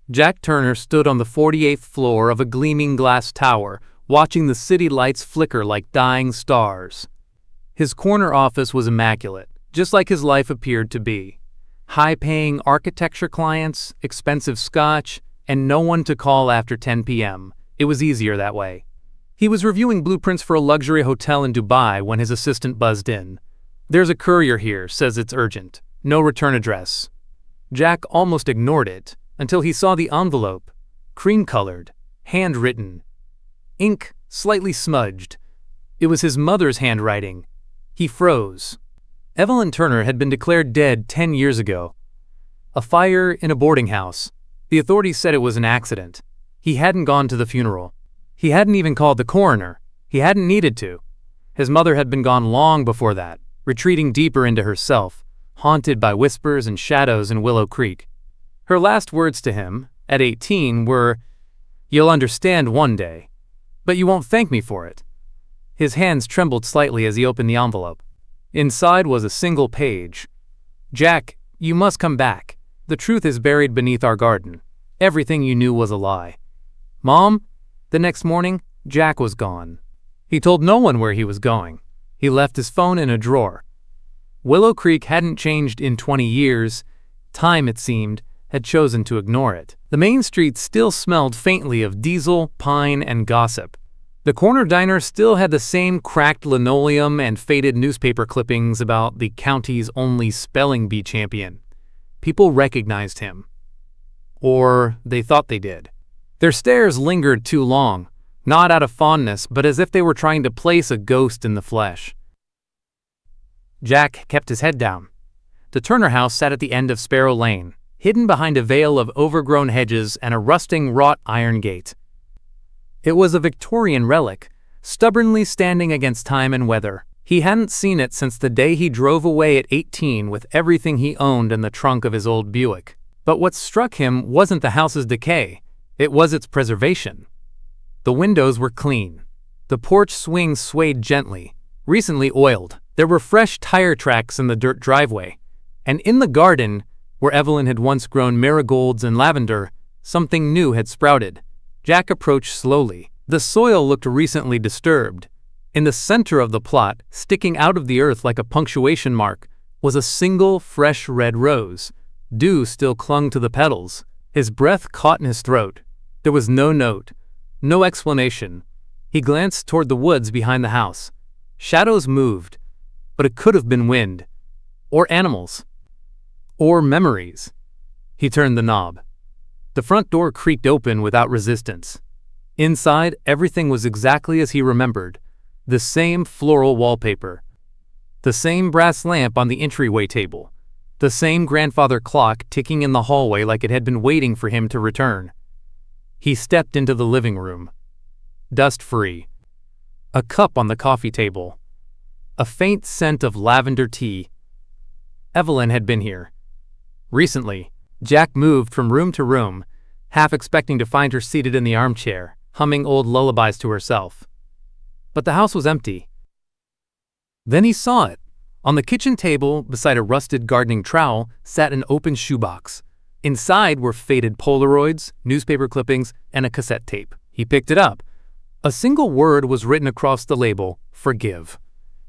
Jack Turner stood on the 48th floor of a gleaming glass tower, watching the city lights flicker like dying stars. His corner office was immaculate, just like his life appeared to be. High-paying architecture clients, expensive scotch, and no one to call after 10 p.m. It was easier that way. He was reviewing blueprints for a luxury hotel in Dubai when his assistant buzzed in. "There's a courier here, says it's urgent. No return address." Jack almost ignored it until he saw the envelope. Cream-colored, handwritten. Ink slightly smudged. It was his mother's handwriting. He froze. Evelyn Turner had been declared dead 10 years ago. A fire in a boarding house. The authorities said it was an accident. He hadn't gone to the funeral. He hadn't even called the coroner. He hadn't needed to. His mother had been gone long before that, retreating deeper into herself, haunted by whispers and shadows in Willow Creek. Her last words to him, at 18, were, "You'll understand one day, but you won't thank me for it." His hands trembled slightly as he opened the envelope. Inside was a single page. "Jack, you must come back. The truth is buried beneath our garden. Everything you knew was a lie." "Mom?" The next morning, Jack was gone. He told no one where he was going. He left his phone in a drawer. Willow Creek hadn't changed in 20 years. Time, it seemed, had chosen to ignore it. The main street still smelled faintly of diesel, pine, and gossip. The corner diner still had the same cracked linoleum and faded newspaper clippings about the county's only spelling bee champion. People recognized him. Or they thought they did. Their stares lingered too long, not out of fondness, but as if they were trying to place a ghost in the flesh. Jack kept his head down. The Turner house sat at the end of Sparrow Lane, hidden behind a veil of overgrown hedges and a rusting wrought iron gate. It was a Victorian relic, stubbornly standing against time and weather. He hadn't seen it since the day he drove away at 18 with everything he owned in the trunk of his old Buick. But what struck him wasn't the house's decay. It was its preservation. The windows were clean. The porch swings swayed gently, recently oiled. There were fresh tire tracks in the dirt driveway. And in the garden, where Evelyn had once grown marigolds and lavender, something new had sprouted. Jack approached slowly. The soil looked recently disturbed. In the center of the plot, sticking out of the earth like a punctuation mark, was a single fresh red rose. Dew still clung to the petals. His breath caught in his throat. There was no note, no explanation. He glanced toward the woods behind the house. Shadows moved, but it could have been wind, or animals, or memories. He turned the knob. The front door creaked open without resistance. Inside, everything was exactly as he remembered. The same floral wallpaper. The same brass lamp on the entryway table. The same grandfather clock ticking in the hallway like it had been waiting for him to return. He stepped into the living room. Dust-free. A cup on the coffee table. A faint scent of lavender tea. Evelyn had been here. Recently. Jack moved from room to room, half expecting to find her seated in the armchair, humming old lullabies to herself. But the house was empty. Then he saw it. On the kitchen table, beside a rusted gardening trowel, sat an open shoebox. Inside were faded Polaroids, newspaper clippings, and a cassette tape. He picked it up. A single word was written across the label, "Forgive."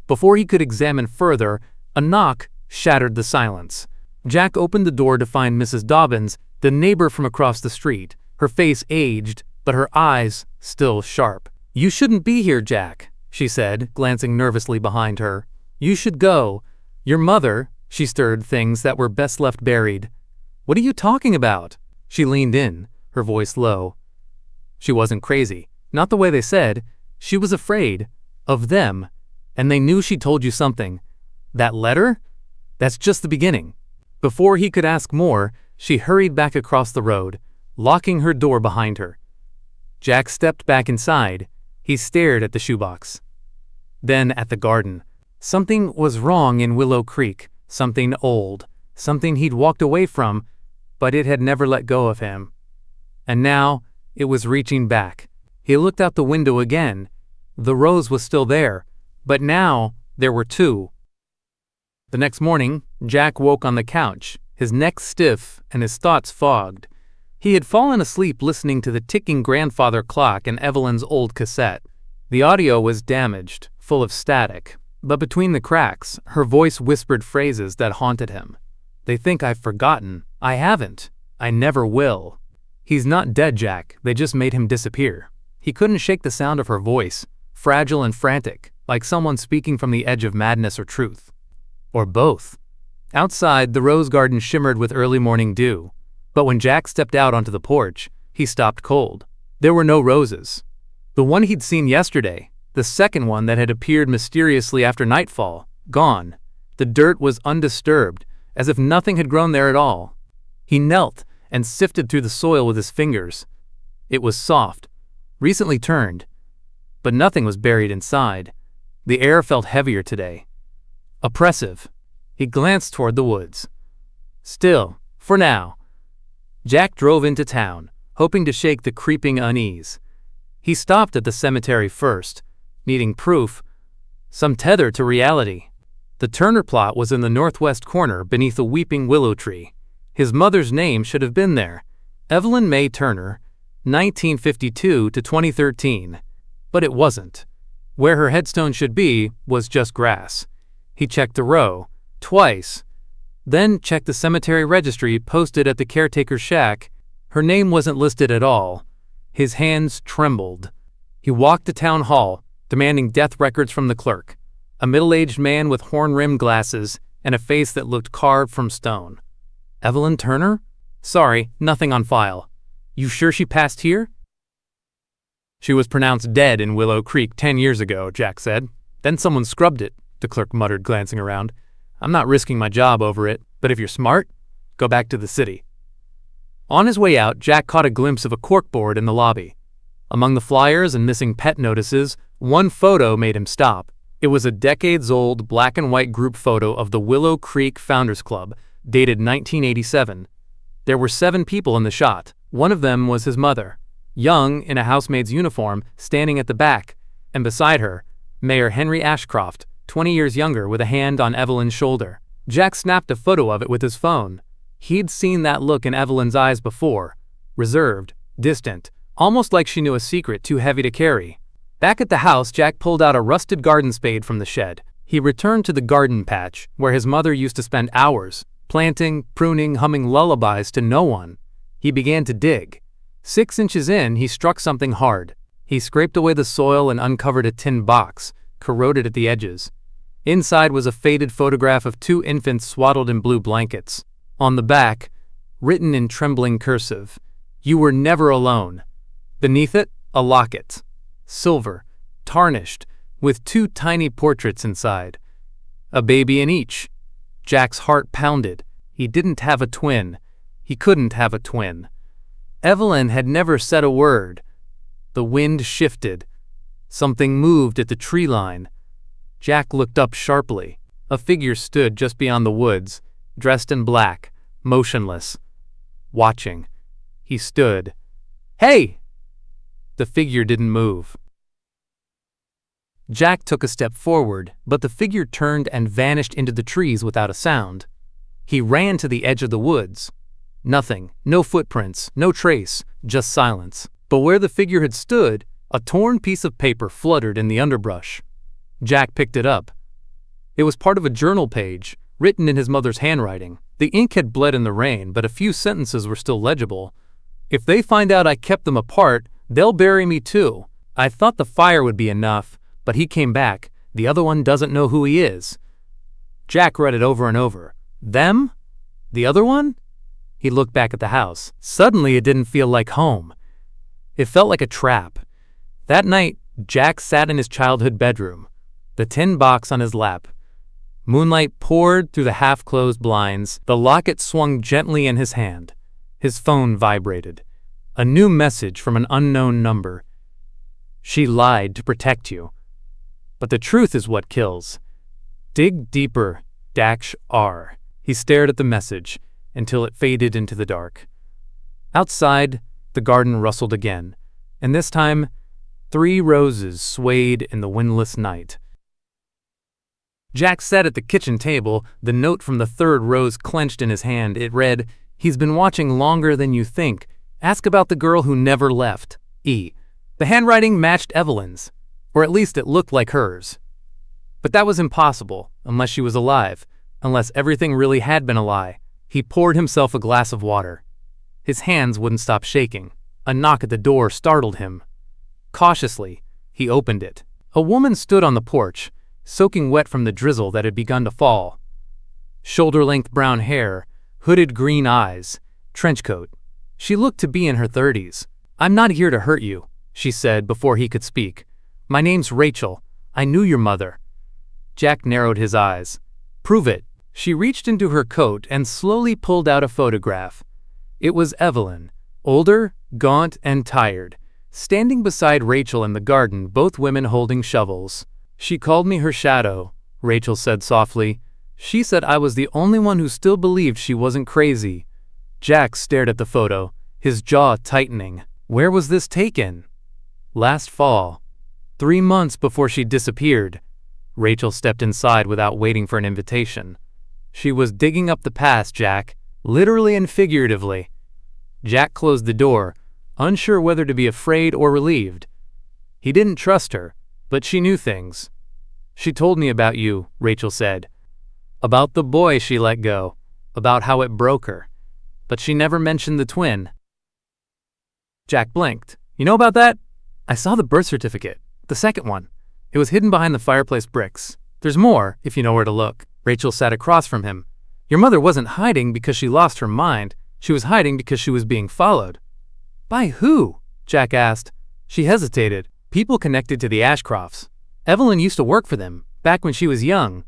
Before he could examine further, a knock shattered the silence. Jack opened the door to find Mrs. Dobbins, the neighbor from across the street, her face aged, but her eyes still sharp. "You shouldn't be here, Jack," she said, glancing nervously behind her. "You should go. Your mother," she stirred things that were best left buried. "What are you talking about?" She leaned in, her voice low. She wasn't crazy, not the way they said. She was afraid of them, and they knew she told you something. That letter? That's just the beginning. Before he could ask more, she hurried back across the road, locking her door behind her. Jack stepped back inside. He stared at the shoebox. Then at the garden. Something was wrong in Willow Creek, something old, something he'd walked away from, but it had never let go of him. And now it was reaching back. He looked out the window again. The rose was still there, but now there were two. The next morning, Jack woke on the couch, his neck stiff and his thoughts fogged. He had fallen asleep listening to the ticking grandfather clock in Evelyn's old cassette. The audio was damaged, full of static, but between the cracks, her voice whispered phrases that haunted him. "They think I've forgotten. I haven't. I never will." "He's not dead, Jack. They just made him disappear." He couldn't shake the sound of her voice, fragile and frantic, like someone speaking from the edge of madness or truth. Or both. Outside, the rose garden shimmered with early morning dew, but when Jack stepped out onto the porch, he stopped cold. There were no roses. The one he'd seen yesterday, the second one that had appeared mysteriously after nightfall, gone. The dirt was undisturbed, as if nothing had grown there at all. He knelt and sifted through the soil with his fingers. It was soft, recently turned, but nothing was buried inside. The air felt heavier today. Oppressive. He glanced toward the woods. Still, for now. Jack drove into town, hoping to shake the creeping unease. He stopped at the cemetery first, needing proof, some tether to reality. The Turner plot was in the northwest corner beneath a weeping willow tree. His mother's name should have been there, Evelyn May Turner, 1952 to 2013. But it wasn't. Where her headstone should be was just grass. He checked the row, twice, then checked the cemetery registry posted at the caretaker's shack. Her name wasn't listed at all. His hands trembled. He walked to town hall, demanding death records from the clerk, a middle-aged man with horn-rimmed glasses and a face that looked carved from stone. "Evelyn Turner? Sorry, nothing on file. You sure she passed here?" "She was pronounced dead in Willow Creek 10 years ago," Jack said. "Then someone scrubbed it," the clerk muttered, glancing around. "I'm not risking my job over it, but if you're smart, go back to the city." On his way out, Jack caught a glimpse of a corkboard in the lobby. Among the flyers and missing pet notices, one photo made him stop. It was a decades-old black-and-white group photo of the Willow Creek Founders Club, dated 1987. There were 7 people in the shot. One of them was his mother, young in a housemaid's uniform, standing at the back, and beside her, Mayor Henry Ashcroft, 20 years younger, with a hand on Evelyn's shoulder. Jack snapped a photo of it with his phone. He'd seen that look in Evelyn's eyes before, reserved, distant, almost like she knew a secret too heavy to carry. Back at the house, Jack pulled out a rusted garden spade from the shed. He returned to the garden patch, where his mother used to spend hours, planting, pruning, humming lullabies to no one. He began to dig. 6 inches in, he struck something hard. He scraped away the soil and uncovered a tin box, corroded at the edges. Inside was a faded photograph of 2 infants swaddled in blue blankets. On the back, written in trembling cursive, "You were never alone." Beneath it, a locket, silver, tarnished, with 2 tiny portraits inside. A baby in each. Jack's heart pounded. He didn't have a twin. He couldn't have a twin. Evelyn had never said a word. The wind shifted. Something moved at the tree line. Jack looked up sharply. A figure stood just beyond the woods, dressed in black, motionless, watching. He stood. "Hey!" The figure didn't move. Jack took a step forward, but the figure turned and vanished into the trees without a sound. He ran to the edge of the woods. Nothing, no footprints, no trace, just silence. But where the figure had stood, a torn piece of paper fluttered in the underbrush. Jack picked it up. It was part of a journal page, written in his mother's handwriting. The ink had bled in the rain, but a few sentences were still legible. "If they find out I kept them apart, they'll bury me too. I thought the fire would be enough, but he came back. The other one doesn't know who he is." Jack read it over and over. Them? The other one? He looked back at the house. Suddenly it didn't feel like home. It felt like a trap. That night, Jack sat in his childhood bedroom, the tin box on his lap. Moonlight poured through the half-closed blinds. The locket swung gently in his hand. His phone vibrated. A new message from an unknown number. "She lied to protect you. But the truth is what kills. Dig deeper, -R." He stared at the message until it faded into the dark. Outside, the garden rustled again, and this time, 3 roses swayed in the windless night. Jack sat at the kitchen table, the note from the 3rd rose clenched in his hand. It read, "He's been watching longer than you think. Ask about the girl who never left. E. The handwriting matched Evelyn's, or at least it looked like hers. But that was impossible, unless she was alive, unless everything really had been a lie. He poured himself a glass of water. His hands wouldn't stop shaking. A knock at the door startled him. Cautiously, he opened it. A woman stood on the porch, soaking wet from the drizzle that had begun to fall. Shoulder-length brown hair, hooded green eyes, trench coat. She looked to be in her 30s. "I'm not here to hurt you," she said before he could speak. "My name's Rachel. I knew your mother." Jack narrowed his eyes. "Prove it." She reached into her coat and slowly pulled out a photograph. It was Evelyn, older, gaunt, and tired, standing beside Rachel in the garden, both women holding shovels. "She called me her shadow," Rachel said softly. "She said I was the only one who still believed she wasn't crazy." Jack stared at the photo, his jaw tightening. Where was this taken? Last fall. 3 months before she disappeared. Rachel stepped inside without waiting for an invitation. She was digging up the past, Jack, literally and figuratively. Jack closed the door, unsure whether to be afraid or relieved. He didn't trust her, but she knew things. "She told me about you," Rachel said. "About the boy she let go, about how it broke her. But she never mentioned the twin." Jack blinked. "You know about that? I saw the birth certificate, the second one. It was hidden behind the fireplace bricks. There's more, if you know where to look." Rachel sat across from him. "Your mother wasn't hiding because she lost her mind. She was hiding because she was being followed." "By who?" Jack asked. She hesitated. "People connected to the Ashcrofts. Evelyn used to work for them, back when she was young.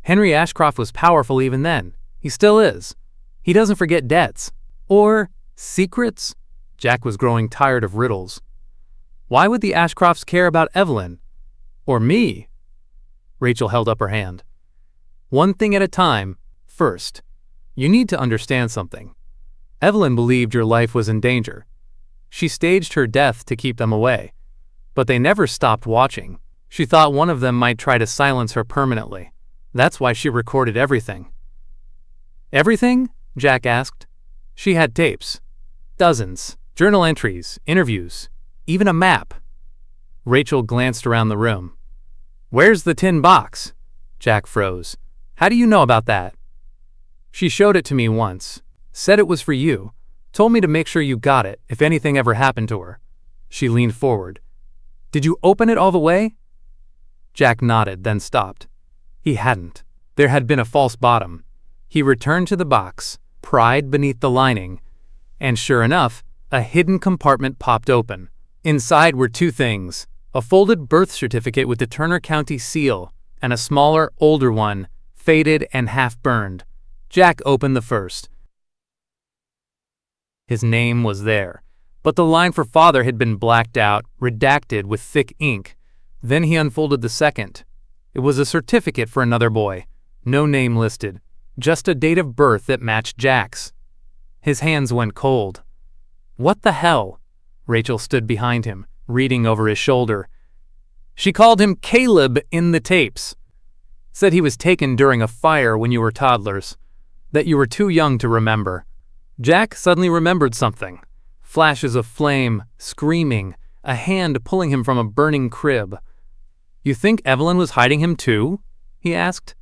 Henry Ashcroft was powerful even then. He still is. He doesn't forget debts. Or secrets?" Jack was growing tired of riddles. "Why would the Ashcrofts care about Evelyn? Or me?" Rachel held up her hand. "One thing at a time. First, you need to understand something. Evelyn believed your life was in danger. She staged her death to keep them away. But they never stopped watching. She thought one of them might try to silence her permanently. That's why she recorded everything." "Everything?" Jack asked. "She had tapes. Dozens. Journal entries, interviews, even a map." Rachel glanced around the room. "Where's the tin box?" Jack froze. "How do you know about that?" "She showed it to me once. Said it was for you. Told me to make sure you got it if anything ever happened to her." She leaned forward. "Did you open it all the way?" Jack nodded, then stopped. He hadn't. There had been a false bottom. He returned to the box, pried beneath the lining, and sure enough, a hidden compartment popped open. Inside were 2 things, a folded birth certificate with the Turner County seal, and a smaller, older one, faded and half-burned. Jack opened the first. His name was there, but the line for father had been blacked out, redacted with thick ink. Then he unfolded the second. It was a certificate for another boy. No name listed, just a date of birth that matched Jack's. His hands went cold. "What the hell?" Rachel stood behind him, reading over his shoulder. "She called him Caleb in the tapes. Said he was taken during a fire when you were toddlers. That you were too young to remember." Jack suddenly remembered something. Flashes of flame, screaming, a hand pulling him from a burning crib. "You think Evelyn was hiding him too?" he asked.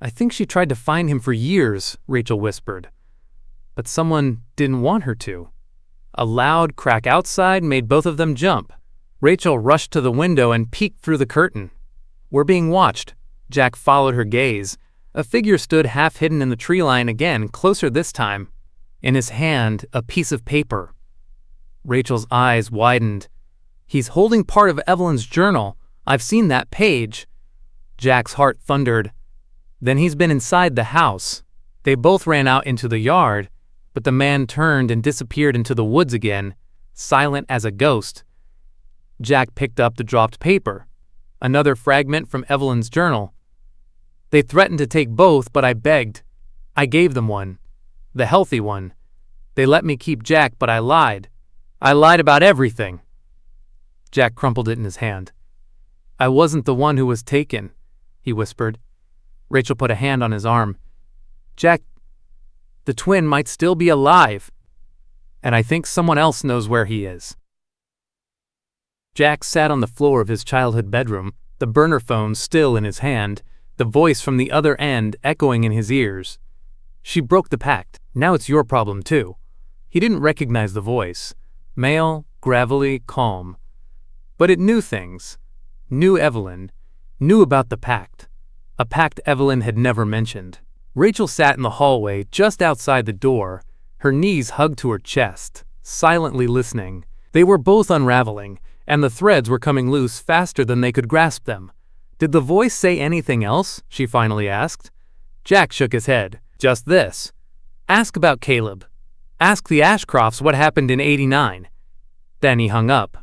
"I think she tried to find him for years," Rachel whispered. "But someone didn't want her to." A loud crack outside made both of them jump. Rachel rushed to the window and peeked through the curtain. "We're being watched." Jack followed her gaze. A figure stood half hidden in the tree line again, closer this time. In his hand, a piece of paper. Rachel's eyes widened. "He's holding part of Evelyn's journal. I've seen that page." Jack's heart thundered. "Then he's been inside the house." They both ran out into the yard, but the man turned and disappeared into the woods again, silent as a ghost. Jack picked up the dropped paper. Another fragment from Evelyn's journal. "They threatened to take both, but I begged. I gave them one. The healthy one. They let me keep Jack, but I lied. I lied about everything." Jack crumpled it in his hand. "I wasn't the one who was taken," he whispered. Rachel put a hand on his arm. "Jack, the twin might still be alive." and I think someone else knows where he is." Jack sat on the floor of his childhood bedroom, the burner phone still in his hand, the voice from the other end echoing in his ears. "She broke the pact. Now it's your problem too." He didn't recognize the voice. Male, gravelly, calm. But it knew things. Knew Evelyn. Knew about the pact. A pact Evelyn had never mentioned. Rachel sat in the hallway just outside the door, her knees hugged to her chest, silently listening. They were both unraveling, and the threads were coming loose faster than they could grasp them. "Did the voice say anything else?" she finally asked. Jack shook his head. "Just this. Ask about Caleb. Ask the Ashcrofts what happened in '89. Then he hung up.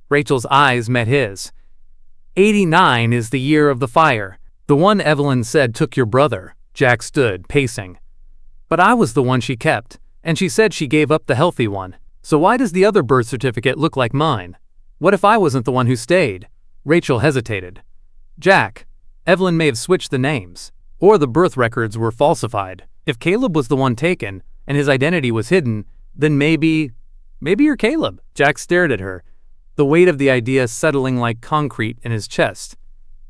Rachel's eyes met his. '89 is the year of the fire. The one Evelyn said took your brother." Jack stood, pacing. "But I was the one she kept, and she said she gave up the healthy one. So why does the other birth certificate look like mine? What if I wasn't the one who stayed?" Rachel hesitated. "Jack, Evelyn may have switched the names, or the birth records were falsified. If Caleb was the one taken, and his identity was hidden, then maybe you're Caleb." Jack stared at her, the weight of the idea settling like concrete in his chest.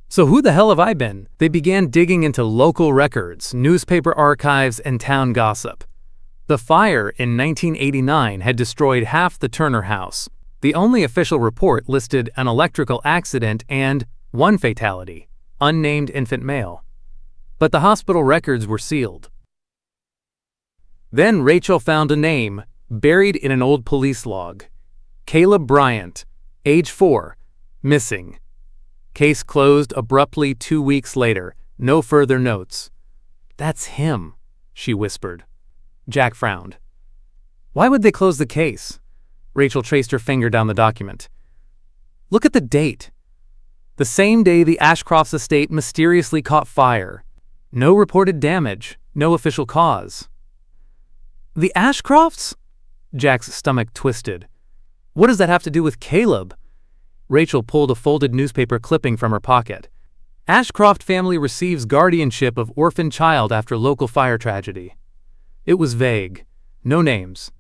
"So who the hell have I been?" They began digging into local records, newspaper archives, and town gossip. The fire in 1989 had destroyed half the Turner house. The only official report listed an electrical accident and one fatality, unnamed infant male. But the hospital records were sealed. Then Rachel found a name, buried in an old police log. Caleb Bryant, age 4, missing. Case closed abruptly 2 weeks later, no further notes. "That's him," she whispered. Jack frowned. "Why would they close the case?" Rachel traced her finger down the document. "Look at the date. The same day the Ashcrofts' estate mysteriously caught fire. No reported damage, no official cause." "The Ashcrofts?" Jack's stomach twisted. "What does that have to do with Caleb?" Rachel pulled a folded newspaper clipping from her pocket. "Ashcroft family receives guardianship of orphan child after local fire tragedy." It was vague. No names.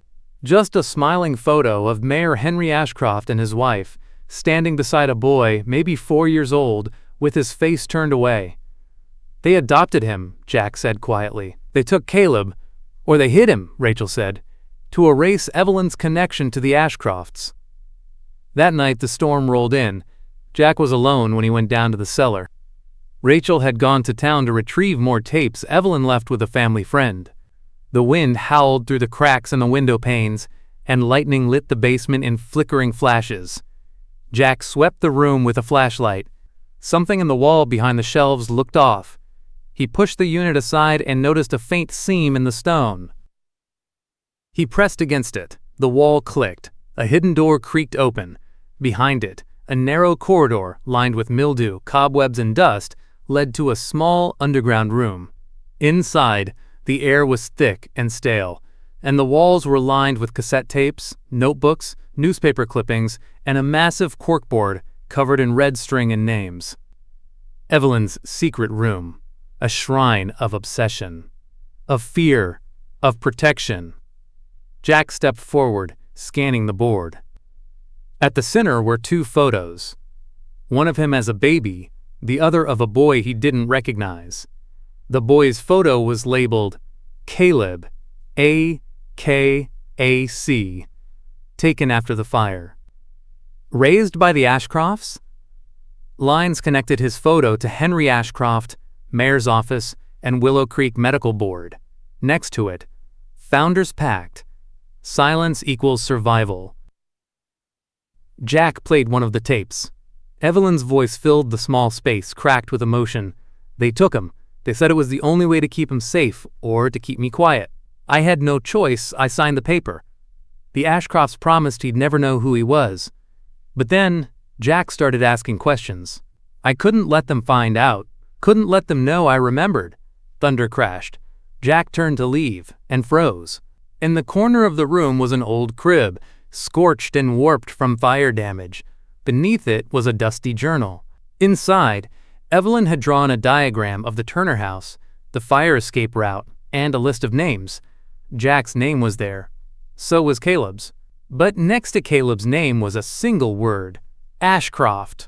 Just a smiling photo of Mayor Henry Ashcroft and his wife, standing beside a boy, maybe 4 years old, with his face turned away. "They adopted him," Jack said quietly. "They took Caleb, or they hid him," Rachel said, "to erase Evelyn's connection to the Ashcrofts." That night the storm rolled in. Jack was alone when he went down to the cellar. Rachel had gone to town to retrieve more tapes Evelyn left with a family friend. The wind howled through the cracks in the window panes, and lightning lit the basement in flickering flashes. Jack swept the room with a flashlight. Something in the wall behind the shelves looked off. He pushed the unit aside and noticed a faint seam in the stone. He pressed against it. The wall clicked. A hidden door creaked open. Behind it, a narrow corridor lined with mildew, cobwebs, and dust led to a small underground room. Inside, the air was thick and stale, and the walls were lined with cassette tapes, notebooks, newspaper clippings, and a massive corkboard covered in red string and names. Evelyn's secret room, a shrine of obsession, of fear, of protection. Jack stepped forward, scanning the board. At the center were 2 photos, one of him as a baby, the other of a boy he didn't recognize. The boy's photo was labeled Caleb, A-K-A-C, taken after the fire. Raised by the Ashcrofts? Lines connected his photo to Henry Ashcroft, Mayor's Office, and Willow Creek Medical Board. Next to it, Founders Pact. Silence equals survival. Jack played one of the tapes. Evelyn's voice filled the small space, cracked with emotion. "They took him. They said it was the only way to keep him safe, or to keep me quiet. I had no choice. I signed the paper. The Ashcrofts promised he'd never know who he was. But then, Jack started asking questions. I couldn't let them find out. Couldn't let them know I remembered." Thunder crashed. Jack turned to leave, and froze. In the corner of the room was an old crib, scorched and warped from fire damage. Beneath it was a dusty journal. Inside, Evelyn had drawn a diagram of the Turner house, the fire escape route, and a list of names. Jack's name was there. So was Caleb's. But next to Caleb's name was a single word: Ashcroft.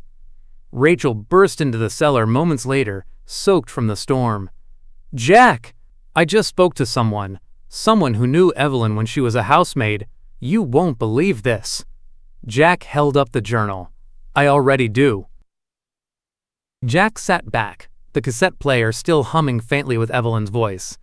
Rachel burst into the cellar moments later, soaked from the storm. "Jack! I just spoke to someone who knew Evelyn when she was a housemaid. You won't believe this." Jack held up the journal. "I already do." Jack sat back, the cassette player still humming faintly with Evelyn's voice.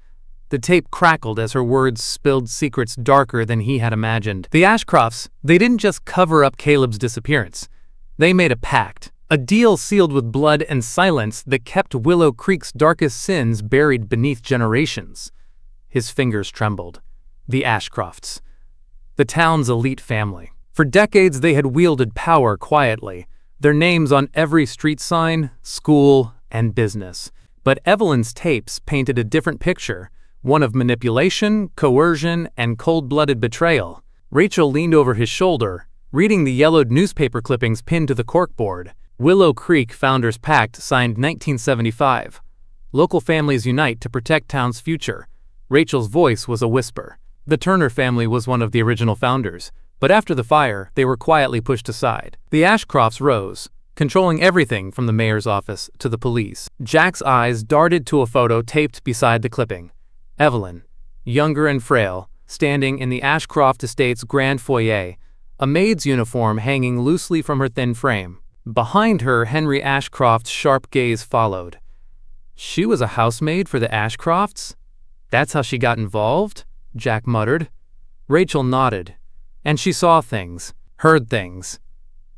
The tape crackled as her words spilled secrets darker than he had imagined. The Ashcrofts, they didn't just cover up Caleb's disappearance. They made a pact, a deal sealed with blood and silence that kept Willow Creek's darkest sins buried beneath generations. His fingers trembled. The Ashcrofts, the town's elite family. For decades they had wielded power quietly, their names on every street sign, school, and business. But Evelyn's tapes painted a different picture, one of manipulation, coercion, and cold-blooded betrayal. Rachel leaned over his shoulder, reading the yellowed newspaper clippings pinned to the corkboard. Willow Creek Founders Pact signed 1975. Local families unite to protect town's future. Rachel's voice was a whisper. The Turner family was one of the original founders, but after the fire, they were quietly pushed aside. The Ashcrofts rose, controlling everything from the mayor's office to the police. Jack's eyes darted to a photo taped beside the clipping. Evelyn, younger and frail, standing in the Ashcroft estate's grand foyer, a maid's uniform hanging loosely from her thin frame. Behind her, Henry Ashcroft's sharp gaze followed. She was a housemaid for the Ashcrofts? That's how she got involved? Jack muttered. Rachel nodded, and she saw things, heard things.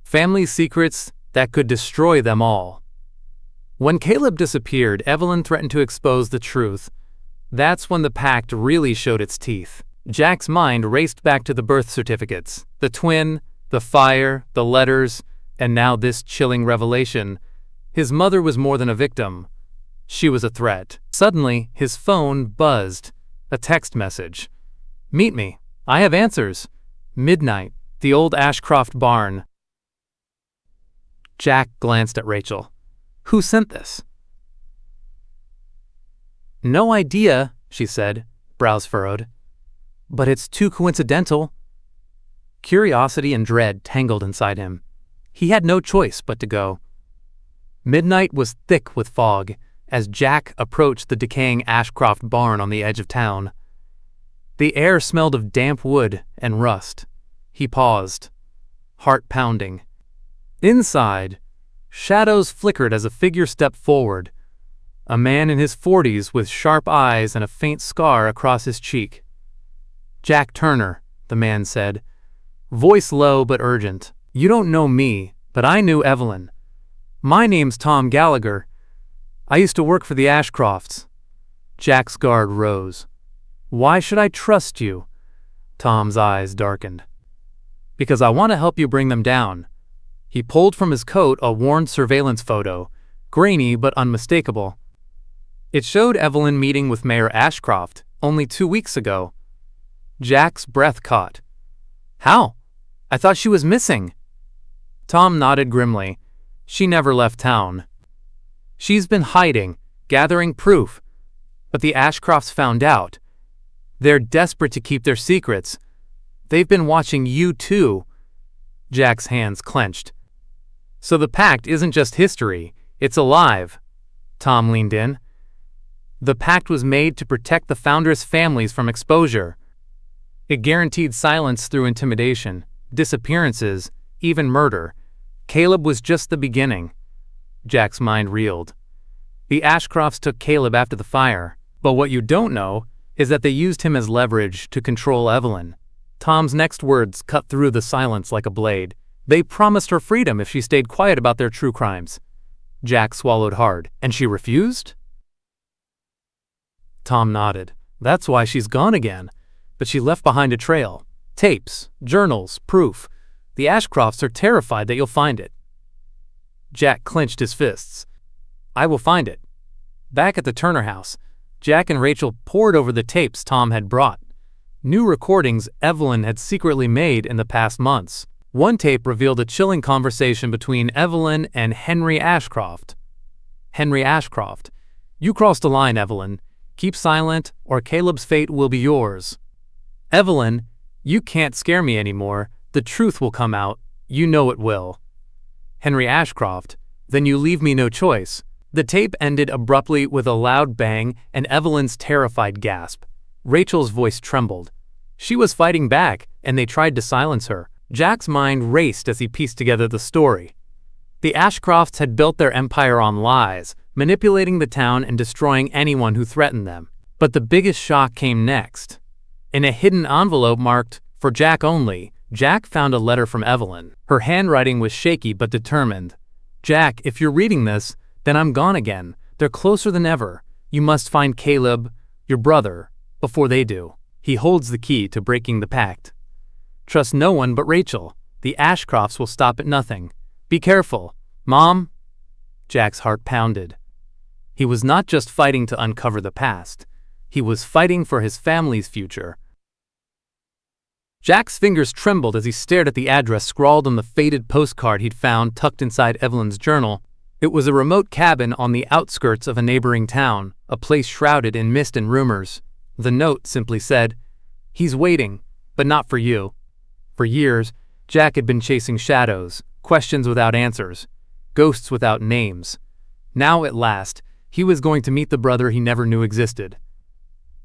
Family secrets that could destroy them all. When Caleb disappeared, Evelyn threatened to expose the truth. That's when the pact really showed its teeth. Jack's mind raced back to the birth certificates, the twin, the fire, the letters, and now this chilling revelation. His mother was more than a victim. She was a threat. Suddenly, his phone buzzed. A text message. "Meet me. I have answers. Midnight, the old Ashcroft barn." Jack glanced at Rachel. "Who sent this?" "No idea," she said, brows furrowed. "But it's too coincidental." Curiosity and dread tangled inside him. He had no choice but to go. Midnight was thick with fog as Jack approached the decaying Ashcroft barn on the edge of town. The air smelled of damp wood and rust. He paused, heart pounding. Inside, shadows flickered as a figure stepped forward. A man in his 40s with sharp eyes and a faint scar across his cheek. "Jack Turner," the man said, voice low but urgent. "You don't know me, but I knew Evelyn. My name's Tom Gallagher. I used to work for the Ashcrofts." Jack's guard rose. "Why should I trust you?" Tom's eyes darkened. "Because I want to help you bring them down." He pulled from his coat a worn surveillance photo, grainy but unmistakable. It showed Evelyn meeting with Mayor Ashcroft only 2 weeks ago. Jack's breath caught. "How? I thought she was missing." Tom nodded grimly. "She never left town. She's been hiding, gathering proof. But the Ashcrofts found out. They're desperate to keep their secrets. They've been watching you too." Jack's hands clenched. "So the pact isn't just history, it's alive." Tom leaned in. "The pact was made to protect the founders' families from exposure. It guaranteed silence through intimidation, disappearances, even murder. Caleb was just the beginning." Jack's mind reeled. The Ashcrofts took Caleb after the fire, but what you don't know is that they used him as leverage to control Evelyn. Tom's next words cut through the silence like a blade. They promised her freedom if she stayed quiet about their true crimes. Jack swallowed hard. "And she refused?" Tom nodded. "That's why she's gone again. But she left behind a trail. Tapes, journals, proof. The Ashcrofts are terrified that you'll find it." Jack clenched his fists. "I will find it." Back at the Turner house, Jack and Rachel pored over the tapes Tom had brought. New recordings Evelyn had secretly made in the past months. One tape revealed a chilling conversation between Evelyn and Henry Ashcroft. "Henry Ashcroft, you crossed a line, Evelyn. Keep silent, or Caleb's fate will be yours." Evelyn, You can't scare me anymore. The truth will come out. You know it will. Henry Ashcroft. Then you leave me no choice. The tape ended abruptly with a loud bang and Evelyn's terrified gasp. Rachel's voice trembled. She was fighting back, and they tried to silence her. Jack's mind raced as he pieced together the story. The Ashcrofts had built their empire on lies, manipulating the town and destroying anyone who threatened them. But the biggest shock came next. In a hidden envelope marked, "For Jack only," Jack found a letter from Evelyn. Her handwriting was shaky but determined. "Jack, if you're reading this, then I'm gone again. They're closer than ever. You must find Caleb, your brother, before they do. He holds the key to breaking the pact. Trust no one but Rachel. The Ashcrofts will stop at nothing. Be careful. Mom?" Jack's heart pounded. He was not just fighting to uncover the past. He was fighting for his family's future. Jack's fingers trembled as he stared at the address scrawled on the faded postcard he'd found tucked inside Evelyn's journal. It was a remote cabin on the outskirts of a neighboring town, a place shrouded in mist and rumors. The note simply said, "He's waiting, but not for you." For years, Jack had been chasing shadows, questions without answers, ghosts without names. Now, at last, he was going to meet the brother he never knew existed.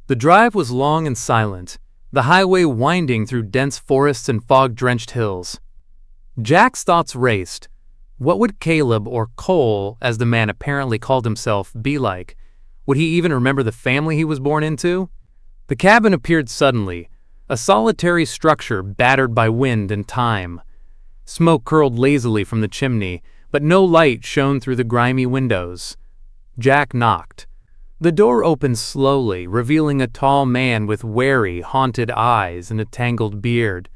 The drive was long and silent, the highway winding through dense forests and fog-drenched hills. Jack's thoughts raced. What would Caleb, or Cole, as the man apparently called himself, be like? Would he even remember the family he was born into? The cabin appeared suddenly, a solitary structure battered by wind and time. Smoke curled lazily from the chimney, but no light shone through the grimy windows. Jack knocked. The door opened slowly, revealing a tall man with wary, haunted eyes and a tangled beard.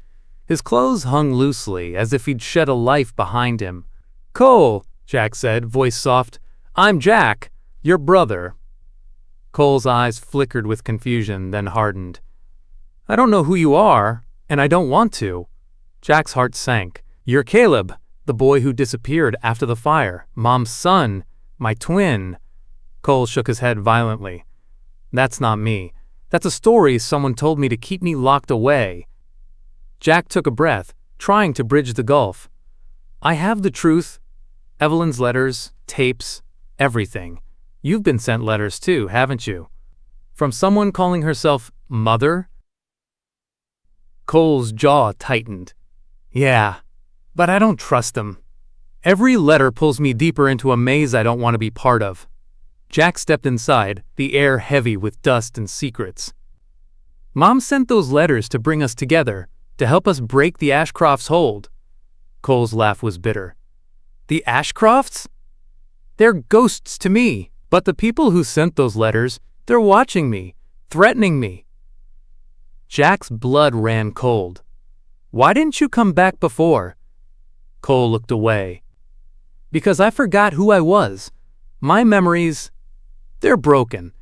His clothes hung loosely, as if he'd shed a life behind him. "Cole," Jack said, voice soft. "I'm Jack, your brother." Cole's eyes flickered with confusion, then hardened. "I don't know who you are, and I don't want to." Jack's heart sank. "You're Caleb, the boy who disappeared after the fire. Mom's son, my twin." Cole shook his head violently. "That's not me. That's a story someone told me to keep me locked away." Jack took a breath, trying to bridge the gulf. "I have the truth. Evelyn's letters, tapes, everything. You've been sent letters too, haven't you? From someone calling herself Mother?" Cole's jaw tightened. "Yeah, but I don't trust them. Every letter pulls me deeper into a maze I don't want to be part of." Jack stepped inside, the air heavy with dust and secrets. "Mom sent those letters to bring us together, to help us break the Ashcrofts' hold." Cole's laugh was bitter. "The Ashcrofts? They're ghosts to me. But the people who sent those letters, they're watching me, threatening me." Jack's blood ran cold. "Why didn't you come back before?" Cole looked away. "Because I forgot who I was. My memories, they're broken.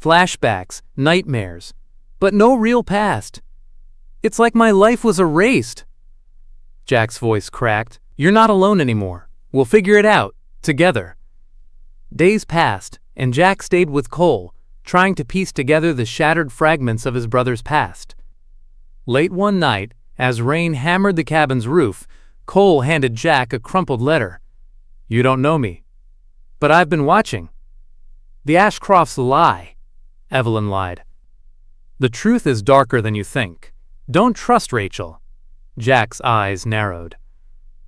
Flashbacks, nightmares, but no real past. It's like my life was erased." Jack's voice cracked. "You're not alone anymore. We'll figure it out, together." Days passed, and Jack stayed with Cole, trying to piece together the shattered fragments of his brother's past. Late one night, as rain hammered the cabin's roof, Cole handed Jack a crumpled letter. "You don't know me, but I've been watching. The Ashcrofts lie." Evelyn lied. "The truth is darker than you think. Don't trust Rachel." Jack's eyes narrowed.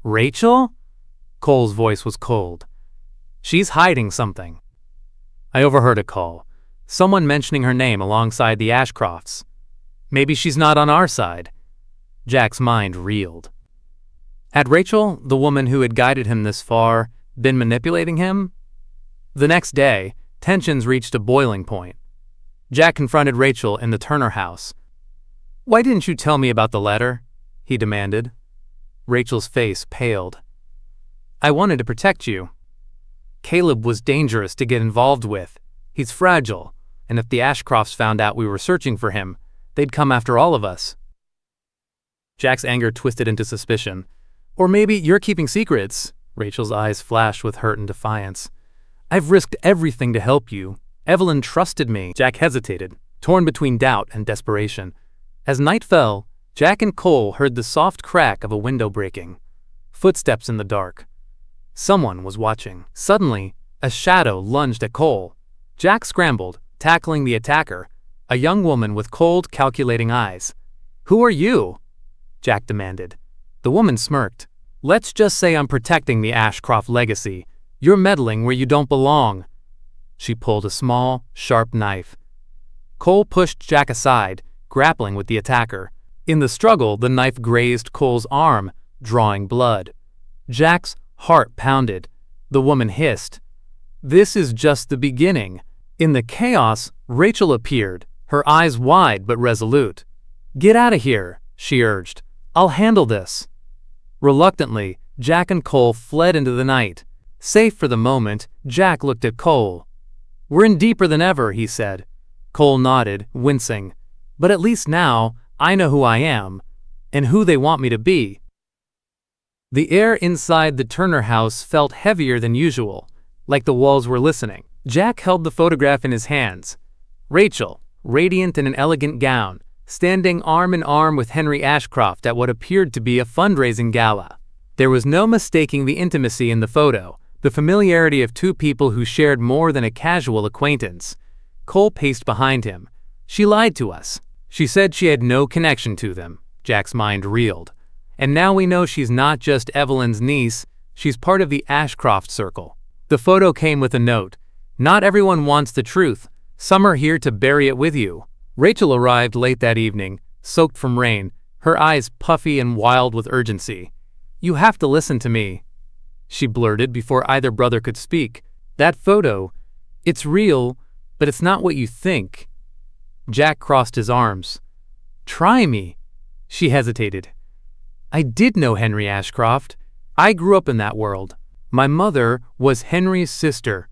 "Rachel?" Cole's voice was cold. "She's hiding something." "I overheard a call. Someone mentioning her name alongside the Ashcrofts. Maybe she's not on our side." Jack's mind reeled. Had Rachel, the woman who had guided him this far, been manipulating him? The next day, tensions reached a boiling point. Jack confronted Rachel in the Turner house. "Why didn't you tell me about the letter?" he demanded. Rachel's face paled. "I wanted to protect you. Caleb was dangerous to get involved with. He's fragile, and if the Ashcrofts found out we were searching for him, they'd come after all of us." Jack's anger twisted into suspicion. "Or maybe you're keeping secrets." Rachel's eyes flashed with hurt and defiance. "I've risked everything to help you. Evelyn trusted me." Jack hesitated, torn between doubt and desperation. As night fell, Jack and Cole heard the soft crack of a window breaking. Footsteps in the dark. Someone was watching. Suddenly, a shadow lunged at Cole. Jack scrambled, tackling the attacker, a young woman with cold, calculating eyes. "Who are you?" Jack demanded. The woman smirked. "Let's just say I'm protecting the Ashcroft legacy. You're meddling where you don't belong." She pulled a small, sharp knife. Cole pushed Jack aside, grappling with the attacker. In the struggle, the knife grazed Cole's arm, drawing blood. Jack's heart pounded. The woman hissed. "This is just the beginning." In the chaos, Rachel appeared, her eyes wide but resolute. "Get out of here," she urged. "I'll handle this." Reluctantly, Jack and Cole fled into the night. Safe for the moment, Jack looked at Cole. "We're in deeper than ever," he said. Cole nodded, wincing. "But at least now, I know who I am, and who they want me to be." The air inside the Turner house felt heavier than usual, like the walls were listening. Jack held the photograph in his hands. Rachel, radiant in an elegant gown, standing arm in arm with Henry Ashcroft at what appeared to be a fundraising gala. There was no mistaking the intimacy in the photo, the familiarity of two people who shared more than a casual acquaintance. Cole paced behind him. "She lied to us. She said she had no connection to them." Jack's mind reeled. "And now we know she's not just Evelyn's niece, she's part of the Ashcroft circle." The photo came with a note. "Not everyone wants the truth. Some are here to bury it with you." Rachel arrived late that evening, soaked from rain, her eyes puffy and wild with urgency. "You have to listen to me," she blurted before either brother could speak. "That photo, it's real, but it's not what you think." Jack crossed his arms. "Try me." She hesitated. "I did know Henry Ashcroft. I grew up in that world. My mother was Henry's sister,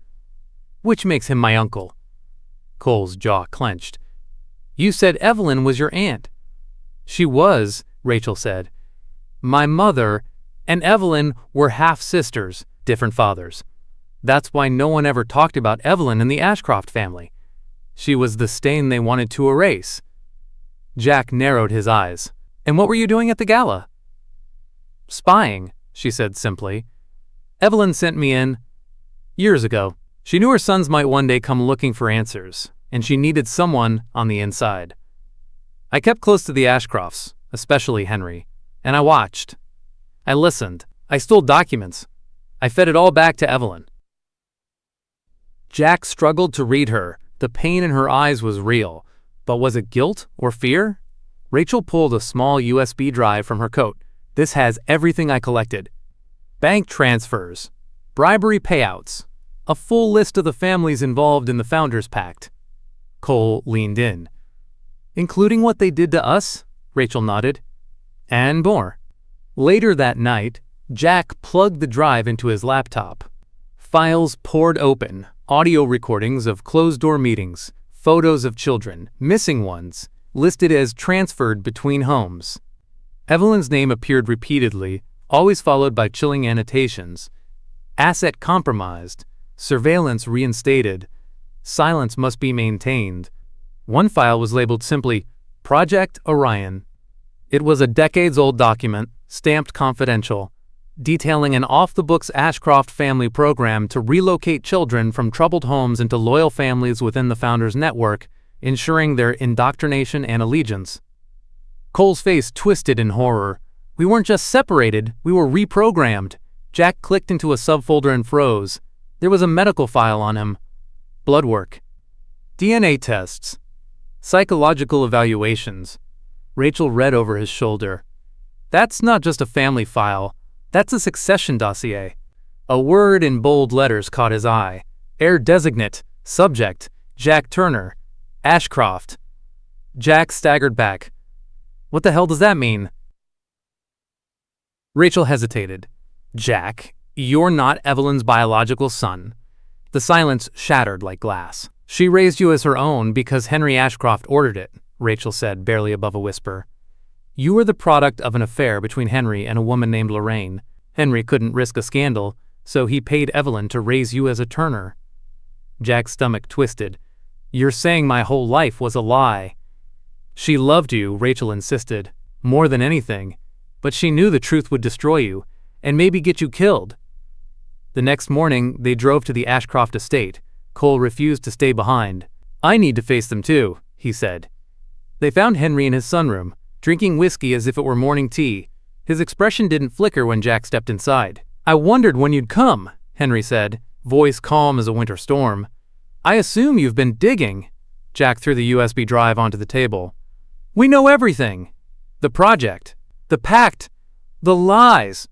which makes him my uncle." Cole's jaw clenched. "You said Evelyn was your aunt." "She was," Rachel said. "My mother and Evelyn were half-sisters, different fathers. That's why no one ever talked about Evelyn in the Ashcroft family. She was the stain they wanted to erase." Jack narrowed his eyes. "And what were you doing at the gala?" "Spying," she said simply. "Evelyn sent me in years ago. She knew her sons might one day come looking for answers, and she needed someone on the inside. I kept close to the Ashcrofts, especially Henry, and I watched. I listened. I stole documents. I fed it all back to Evelyn." Jack struggled to read her. The pain in her eyes was real, but was it guilt or fear? Rachel pulled a small USB drive from her coat. "This has everything I collected. Bank transfers, bribery payouts, a full list of the families involved in the Founders Pact." Cole leaned in. "Including what they did to us?" Rachel nodded. "And more." Later that night, Jack plugged the drive into his laptop. Files poured open, audio recordings of closed-door meetings, photos of children, missing ones, listed as transferred between homes. Evelyn's name appeared repeatedly, always followed by chilling annotations. "Asset compromised, surveillance reinstated, silence must be maintained." One file was labeled simply, Project Orion. It was a decades-old document, stamped confidential, detailing an off-the-books Ashcroft family program to relocate children from troubled homes into loyal families within the Founders Network, ensuring their indoctrination and allegiance. Cole's face twisted in horror. "We weren't just separated, we were reprogrammed." Jack clicked into a subfolder and froze. There was a medical file on him. Blood work. DNA tests. Psychological evaluations. Rachel read over his shoulder. "That's not just a family file. That's a succession dossier." A word in bold letters caught his eye. Heir designate. Subject. Jack Turner. Ashcroft. Jack staggered back. "What the hell does that mean?" Rachel hesitated. "Jack, you're not Evelyn's biological son." The silence shattered like glass. "She raised you as her own because Henry Ashcroft ordered it," Rachel said, barely above a whisper. "You were the product of an affair between Henry and a woman named Lorraine. Henry couldn't risk a scandal, so he paid Evelyn to raise you as a Turner." Jack's stomach twisted. "You're saying my whole life was a lie." "She loved you," Rachel insisted. more than anything, but she knew the truth would destroy you, and maybe get you killed. The next morning, they drove to the Ashcroft estate. Cole refused to stay behind. "I need to face them too," he said. They found Henry in his sunroom, drinking whiskey as if it were morning tea. His expression didn't flicker when Jack stepped inside. "I wondered when you'd come," Henry said, voice calm as a winter storm. "I assume you've been digging." Jack threw the USB drive onto the table. "We know everything. The project, the pact, the lies."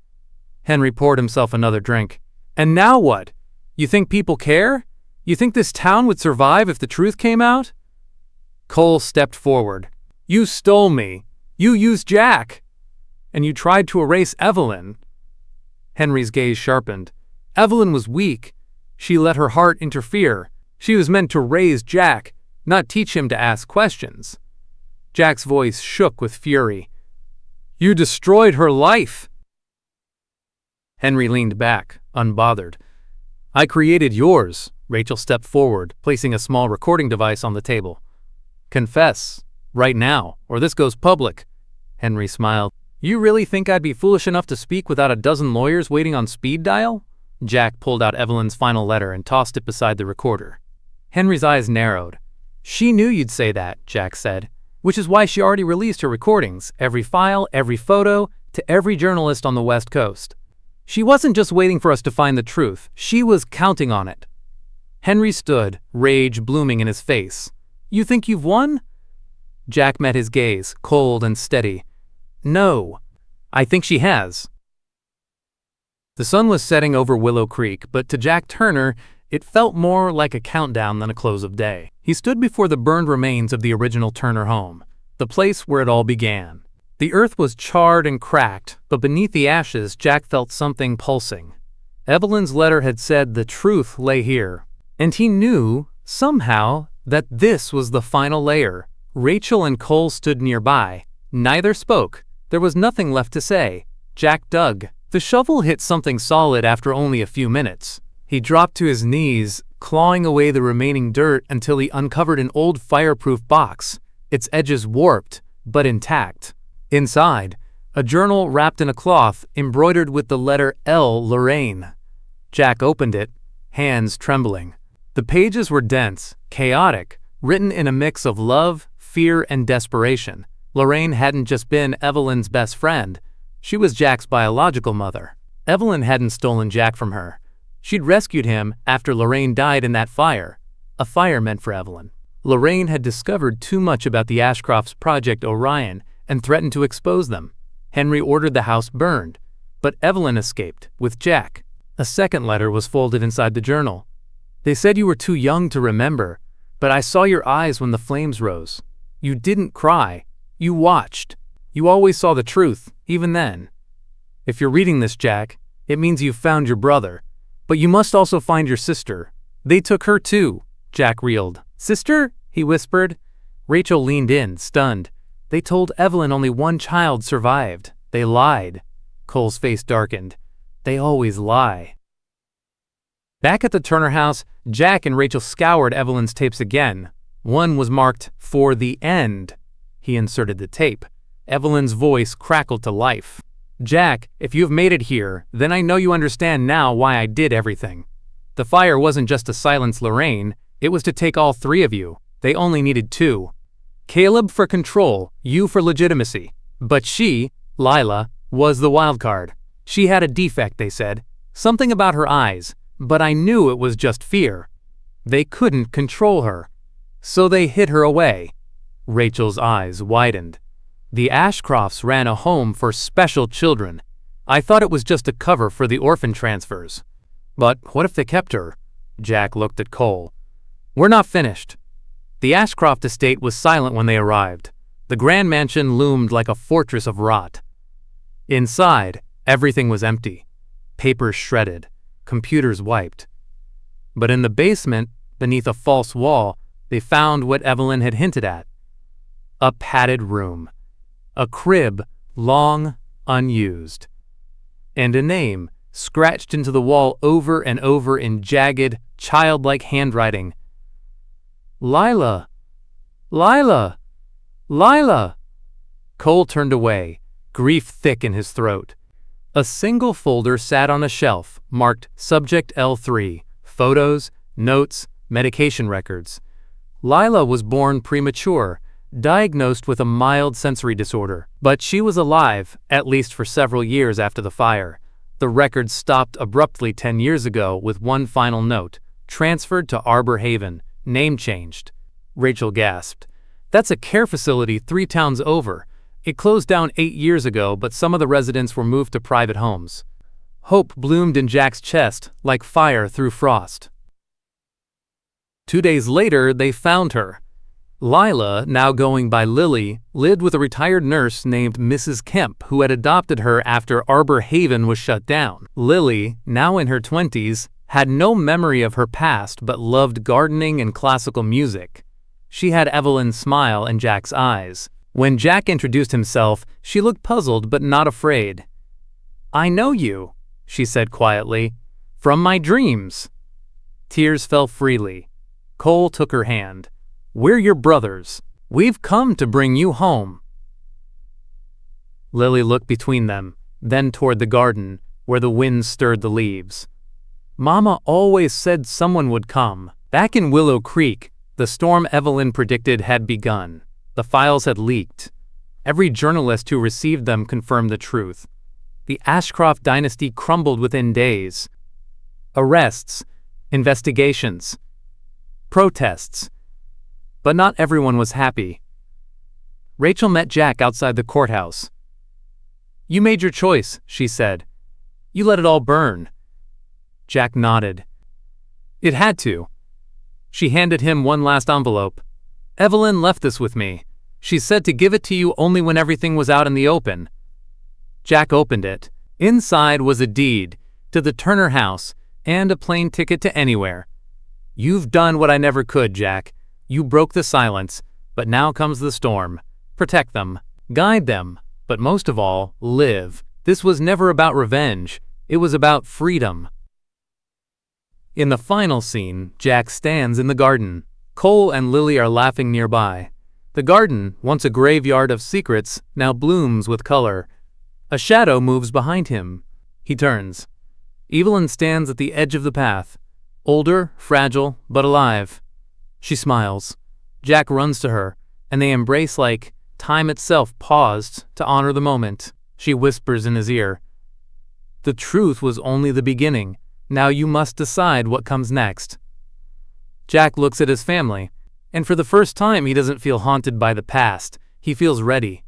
Henry poured himself another drink. "And now what? You think people care? You think this town would survive if the truth came out?" Cole stepped forward. "You stole me. You used Jack. And you tried to erase Evelyn." Henry's gaze sharpened. "Evelyn was weak. She let her heart interfere. She was meant to raise Jack, not teach him to ask questions." Jack's voice shook with fury. "You destroyed her life." Henry leaned back, unbothered. "I created yours." Rachel stepped forward, placing a small recording device on the table. "Confess, right now, or this goes public." Henry smiled. "You really think I'd be foolish enough to speak without a dozen lawyers waiting on speed dial?" Jack pulled out Evelyn's final letter and tossed it beside the recorder. Henry's eyes narrowed. "She knew you'd say that," Jack said, "which is why she already released her recordings, every file, every photo, to every journalist on the West Coast. She wasn't just waiting for us to find the truth, she was counting on it." Henry stood, rage blooming in his face. "You think you've won?" Jack met his gaze, cold and steady. "No, I think she has." The sun was setting over Willow Creek, but to Jack Turner, it felt more like a countdown than a close of day. He stood before the burned remains of the original Turner home, the place where it all began. The earth was charred and cracked, but beneath the ashes, Jack felt something pulsing. Evelyn's letter had said the truth lay here, and he knew, somehow, that this was the final layer. Rachel and Cole stood nearby. Neither spoke. There was nothing left to say. Jack dug. The shovel hit something solid after only a few minutes. He dropped to his knees, clawing away the remaining dirt until he uncovered an old fireproof box, its edges warped, but intact. Inside, a journal wrapped in a cloth embroidered with the letter L. Lorraine. Jack opened it, hands trembling. The pages were dense, chaotic, written in a mix of love, fear, and desperation. Lorraine hadn't just been Evelyn's best friend. She was Jack's biological mother. Evelyn hadn't stolen Jack from her. She'd rescued him after Lorraine died in that fire, a fire meant for Evelyn. Lorraine had discovered too much about the Ashcrofts' Project Orion and threatened to expose them. Henry ordered the house burned, but Evelyn escaped, with Jack. A second letter was folded inside the journal. "They said you were too young to remember, but I saw your eyes when the flames rose. You didn't cry. You watched. You always saw the truth, even then. If you're reading this, Jack, it means you've found your brother. But you must also find your sister. They took her too." Jack reeled. "Sister?" he whispered. Rachel leaned in, stunned. "They told Evelyn only one child survived. They lied." Cole's face darkened. "They always lie." Back at the Turner house, Jack and Rachel scoured Evelyn's tapes again. One was marked, "For the End." He inserted the tape. Evelyn's voice crackled to life. "Jack, if you've made it here, then I know you understand now why I did everything. The fire wasn't just to silence Lorraine, it was to take all three of you. They only needed two. Caleb for control, you for legitimacy. But she, Lila, was the wild card. She had a defect, they said. Something about her eyes, but I knew it was just fear. They couldn't control her. So they hid her away." Rachel's eyes widened. "The Ashcrofts ran a home for special children. I thought it was just a cover for the orphan transfers. But what if they kept her?" Jack looked at Cole. "We're not finished." The Ashcroft estate was silent when they arrived. The grand mansion loomed like a fortress of rot. Inside, everything was empty. Papers shredded, computers wiped. But in the basement, beneath a false wall, they found what Evelyn had hinted at. A padded room. A crib, long unused. And a name, scratched into the wall over and over in jagged, childlike handwriting. "Lila! Lila! Lila!" Cole turned away, grief thick in his throat. A single folder sat on a shelf, marked Subject L3, photos, notes, medication records. Lila was born premature, diagnosed with a mild sensory disorder, but she was alive, at least for several years after the fire. The records stopped abruptly 10 years ago with one final note, transferred to Arbor Haven, name changed. Rachel gasped. That's a care facility 3 towns over. It closed down 8 years ago, but some of the residents were moved to private homes. Hope bloomed in Jack's chest like fire through frost. 2 days later, they found her. Lila, now going by Lily, lived with a retired nurse named Mrs. Kemp who had adopted her after Arbor Haven was shut down. Lily, now in her 20s, had no memory of her past but loved gardening and classical music. She had Evelyn's smile and Jack's eyes. When Jack introduced himself, she looked puzzled but not afraid. "I know you," she said quietly, "from my dreams." Tears fell freely. Cole took her hand. "We're your brothers. We've come to bring you home." Lily looked between them, then toward the garden, where the wind stirred the leaves. "Mama always said someone would come." Back in Willow Creek, the storm Evelyn predicted had begun. The files had leaked. Every journalist who received them confirmed the truth. The Ashcroft dynasty crumbled within days. Arrests, investigations, protests. But not everyone was happy. Rachel met Jack outside the courthouse. "You made your choice," she said. "You let it all burn." Jack nodded. "It had to." She handed him one last envelope. "Evelyn left this with me. She said to give it to you only when everything was out in the open." Jack opened it. Inside was a deed to the Turner house and a plane ticket to anywhere. "You've done what I never could, Jack. You broke the silence, but now comes the storm. Protect them, guide them, but most of all, live." This was never about revenge. It was about freedom. In the final scene, Jack stands in the garden. Cole and Lily are laughing nearby. The garden, once a graveyard of secrets, now blooms with color. A shadow moves behind him. He turns. Evelyn stands at the edge of the path, older, fragile, but alive. She smiles. Jack runs to her, and they embrace like time itself paused to honor the moment. She whispers in his ear, "The truth was only the beginning. Now you must decide what comes next." Jack looks at his family, and for the first time he doesn't feel haunted by the past. He feels ready.